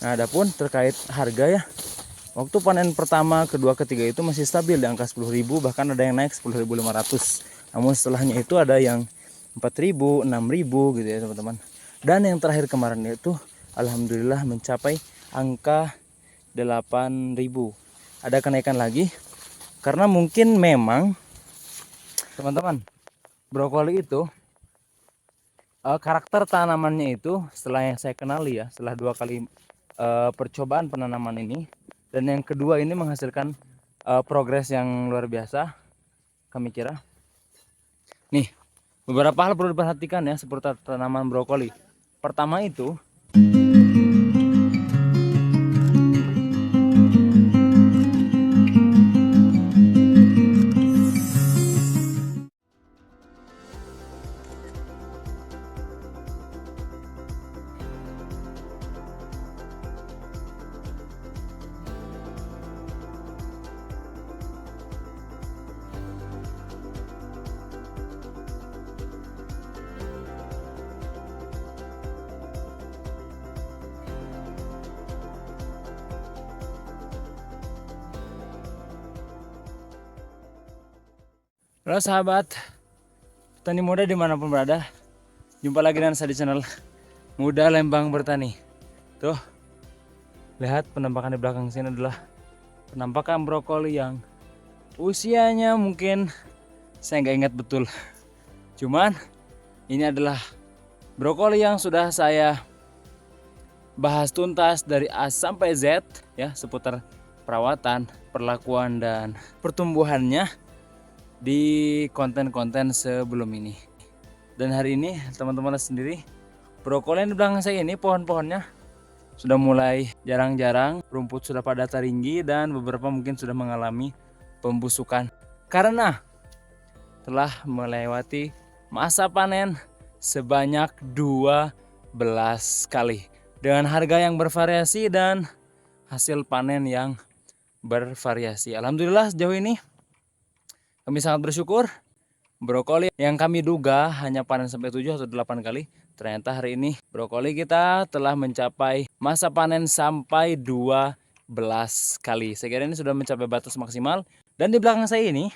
Nah, adapun terkait harga ya, waktu panen pertama, kedua, ketiga itu masih stabil di angka 10.000, bahkan ada yang naik 10.500. Namun setelahnya itu ada yang 4.000, 6.000 gitu ya teman-teman. Dan yang terakhir kemarin itu alhamdulillah mencapai angka 8.000. Ada kenaikan lagi karena mungkin memang teman-teman, brokoli itu karakter tanamannya itu setelah yang saya kenali ya, setelah 2 kali percobaan penanaman ini, dan yang kedua ini menghasilkan progres yang luar biasa, kami kira. Nih, beberapa hal perlu diperhatikan ya seputar tanaman brokoli. Pertama itu, halo sahabat petani muda dimanapun berada, jumpa lagi dengan saya di channel Muda Lembang Bertani. Tuh, lihat penampakan di belakang sini adalah penampakan brokoli yang usianya mungkin saya nggak ingat betul. Cuman ini adalah brokoli yang sudah saya bahas tuntas dari A sampai Z ya, seputar perawatan, perlakuan, dan pertumbuhannya di konten-konten sebelum ini. Dan hari ini teman-teman sendiri, brokoli yang di belakang saya ini pohon-pohonnya sudah mulai jarang-jarang, rumput sudah pada tinggi, dan beberapa mungkin sudah mengalami pembusukan karena telah melewati masa panen sebanyak 12 kali dengan harga yang bervariasi dan hasil panen yang bervariasi. Alhamdulillah sejauh ini kami sangat bersyukur. Brokoli yang kami duga hanya panen sampai 7 atau 8 kali, ternyata hari ini brokoli kita telah mencapai masa panen sampai 12 kali. Saya kira ini sudah mencapai batas maksimal. Dan di belakang saya ini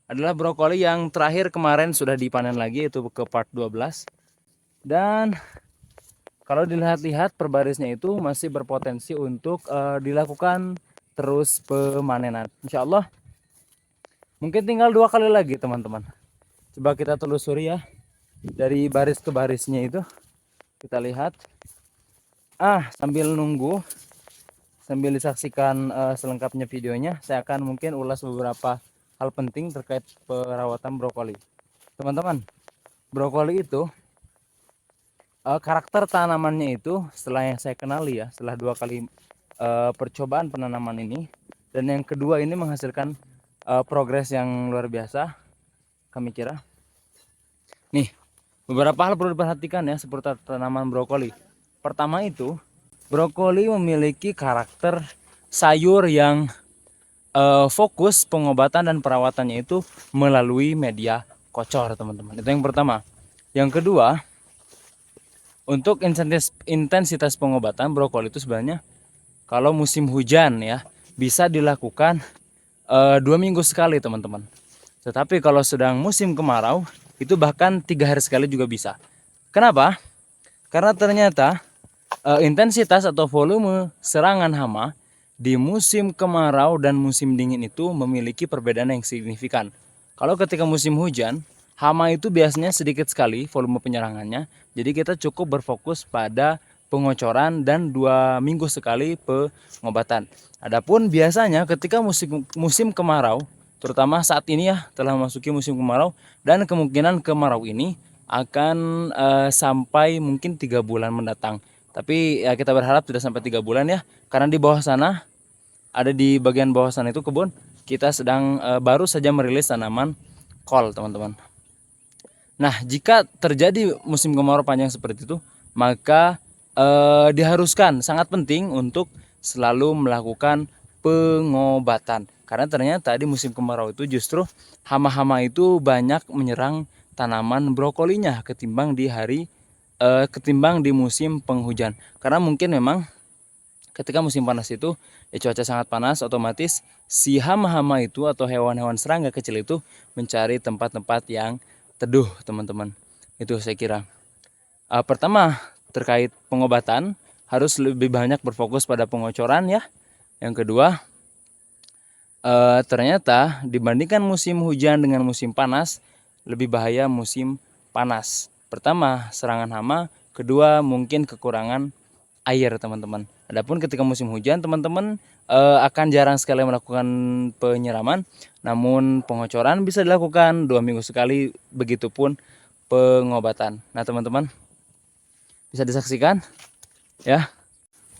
adalah brokoli yang terakhir kemarin sudah dipanen lagi, itu ke part 12. Dan kalau dilihat-lihat perbarisnya itu masih berpotensi untuk dilakukan terus pemanenan. Insya Allah mungkin tinggal 2 kali lagi teman-teman. Coba kita telusuri ya, dari baris ke barisnya itu kita lihat. Sambil nunggu, sambil disaksikan selengkapnya videonya, saya akan mungkin ulas beberapa hal penting terkait perawatan brokoli. Teman-teman, brokoli itu karakter tanamannya itu setelah yang saya kenali ya, setelah 2 kali percobaan penanaman ini, dan yang kedua ini menghasilkan progres yang luar biasa, kami kira. Nih, beberapa hal perlu diperhatikan ya seputar tanaman brokoli. Pertama itu, brokoli memiliki karakter sayur yang fokus pengobatan dan perawatannya itu melalui media kocor, teman-teman. Itu yang pertama. Yang kedua, untuk intensitas pengobatan brokoli itu sebenarnya kalau musim hujan ya bisa dilakukan 2 minggu sekali, teman-teman. Tetapi kalau sedang musim kemarau itu bahkan 3 hari sekali juga bisa. Kenapa? Karena ternyata intensitas atau volume serangan hama di musim kemarau dan musim dingin itu memiliki perbedaan yang signifikan. Kalau ketika musim hujan, hama itu biasanya sedikit sekali volume penyerangannya. Jadi kita cukup berfokus pada pengocoran dan 2 minggu sekali pengobatan. Adapun biasanya ketika musim kemarau, terutama saat ini ya telah memasuki musim kemarau, dan kemungkinan kemarau ini akan sampai mungkin 3 bulan mendatang. Tapi ya kita berharap tidak sampai 3 bulan ya, karena di bawah sana, ada di bagian bawah sana itu kebun, kita sedang baru saja merilis tanaman kol, teman-teman. Nah, jika terjadi musim kemarau panjang seperti itu, maka diharuskan, sangat penting untuk selalu melakukan pengobatan. Karena ternyata di musim kemarau itu justru hama-hama itu banyak menyerang tanaman brokolinya ketimbang di musim penghujan. Karena mungkin memang Ketika musim panas itu, cuaca sangat panas, otomatis si hama-hama itu atau hewan-hewan serangga kecil itu mencari tempat-tempat yang teduh, teman-teman. Itu saya kira. Pertama, terkait pengobatan, harus lebih banyak berfokus pada pengocoran ya. Yang kedua, ternyata dibandingkan musim hujan dengan musim panas, lebih bahaya musim panas. Pertama, serangan hama. Kedua, mungkin kekurangan air, teman-teman. Adapun ketika musim hujan, teman-teman akan jarang sekali melakukan penyiraman. Namun pengocoran bisa dilakukan 2 minggu sekali, begitupun pengobatan. Nah, teman-teman bisa disaksikan ya,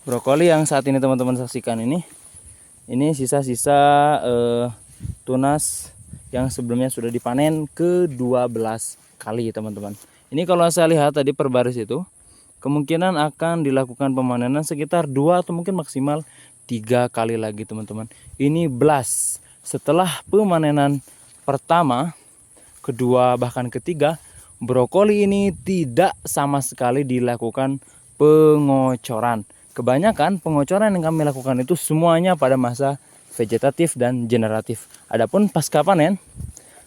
brokoli yang saat ini teman-teman saksikan ini sisa-sisa tunas yang sebelumnya sudah dipanen ke-12 kali, teman-teman. Ini kalau saya lihat tadi per baris itu kemungkinan akan dilakukan pemanenan sekitar 2 atau mungkin maksimal 3 kali lagi, teman-teman. Ini blast setelah pemanenan pertama, kedua, bahkan ketiga, brokoli ini tidak sama sekali dilakukan pengocoran. Kebanyakan pengocoran yang kami lakukan itu semuanya pada masa vegetatif dan generatif. Adapun pasca panen,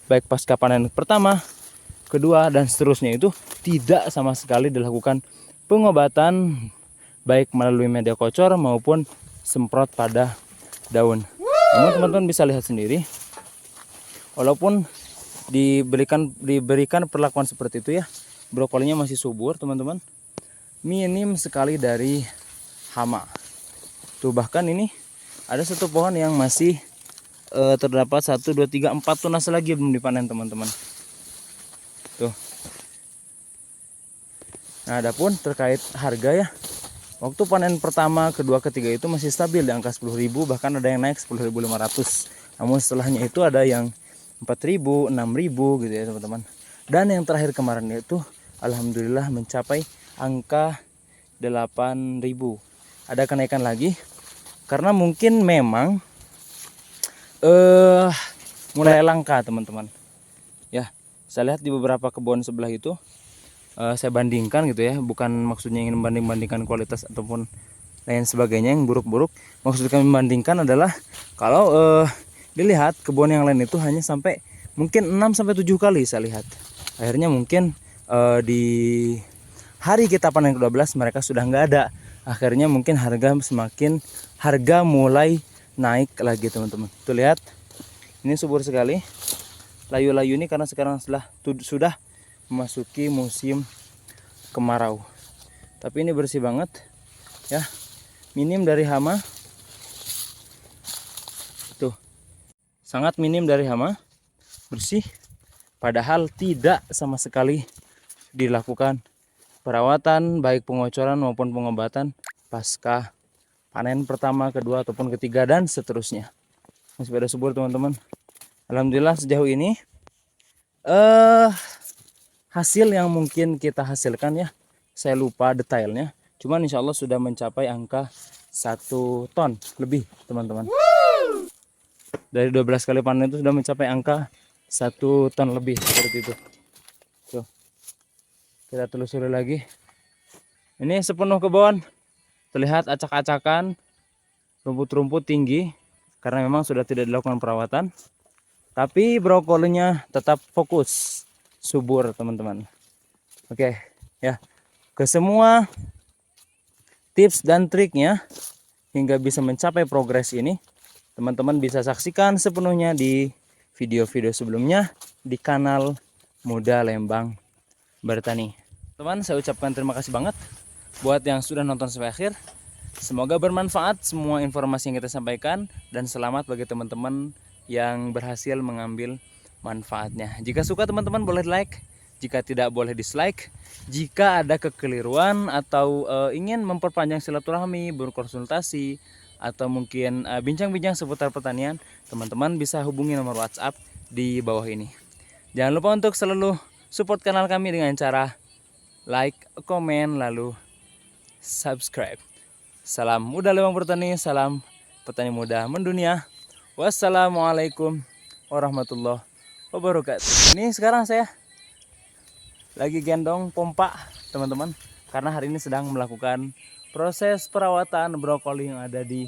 baik pasca panen pertama, kedua, dan seterusnya itu tidak sama sekali dilakukan pengobatan baik melalui media kocor maupun semprot pada daun. Namun teman-teman bisa lihat sendiri, walaupun diberikan perlakuan seperti itu ya, brokolinya masih subur, teman-teman. Minim sekali dari hama. Tuh, bahkan ini ada satu pohon yang masih terdapat 1, 2, 3, 4 tunas lagi belum dipanen, teman-teman. Tuh. Nah, adapun terkait harga ya, waktu panen pertama, kedua, ketiga itu masih stabil di angka 10.000, bahkan ada yang naik 10.500. Namun setelahnya itu ada yang 4.000, 6.000 gitu ya, teman-teman. Dan yang terakhir kemarin itu alhamdulillah mencapai angka 8.000. Ada kenaikan lagi karena mungkin memang mulai langka, teman-teman. Ya, saya lihat di beberapa kebun sebelah itu, saya bandingkan gitu ya, bukan maksudnya ingin membanding-bandingkan kualitas ataupun lain sebagainya yang buruk-buruk. Maksud kami membandingkan adalah kalau dilihat kebun yang lain itu hanya sampai mungkin 6-7 kali saya lihat. Akhirnya mungkin di hari kita panen ke-12 mereka sudah nggak ada. Akhirnya mungkin harga mulai naik lagi, teman-teman. Tuh lihat, ini subur sekali layu-layu ini karena sekarang sudah memasuki musim kemarau. Tapi ini bersih banget ya, minim dari hama. Tuh, sangat minim dari hama, bersih, padahal tidak sama sekali dilakukan perawatan baik pengocoran maupun pengobatan pasca panen pertama, kedua, ataupun ketiga, dan seterusnya. Masih pada subur, teman-teman. Alhamdulillah sejauh ini hasil yang mungkin kita hasilkan ya, saya lupa detailnya, cuman insya Allah sudah mencapai angka 1 ton lebih, teman-teman. Dari 12 kali panen itu sudah mencapai angka 1 ton lebih, seperti itu. Tuh, kita telusuri lagi. Ini sepenuh kebun terlihat acak-acakan, rumput-rumput tinggi karena memang sudah tidak dilakukan perawatan. Tapi brokolinya tetap fokus, subur, teman-teman. Oke, ya. Ke semua tips dan triknya hingga bisa mencapai progres ini, teman-teman bisa saksikan sepenuhnya di video-video sebelumnya di kanal Muda Lembang Bertani. Teman, saya ucapkan terima kasih banget buat yang sudah nonton sampai akhir. Semoga bermanfaat semua informasi yang kita sampaikan, dan selamat bagi teman-teman yang berhasil mengambil manfaatnya. Jika suka, teman-teman boleh like, jika tidak boleh dislike. Jika ada kekeliruan atau ingin memperpanjang silaturahmi, berkonsultasi, atau mungkin bincang-bincang seputar pertanian, teman-teman bisa hubungi nomor WhatsApp di bawah ini. Jangan lupa untuk selalu support kanal kami dengan cara like, komen, lalu subscribe. Salam Muda Lembang Bertani, salam petani muda mendunia. Wassalamualaikum warahmatullahi wabarakatuh. Ini sekarang saya lagi gendong pompa, teman-teman, karena hari ini sedang melakukan proses perawatan brokoli yang ada di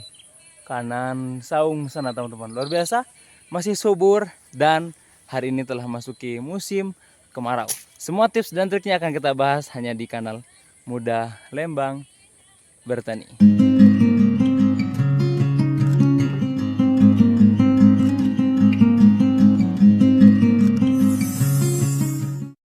kanan saung sana teman-teman. Luar biasa, masih subur dan hari ini telah masuki musim kemarau. Semua tips dan triknya akan kita bahas hanya di kanal Muda Lembang Bertani.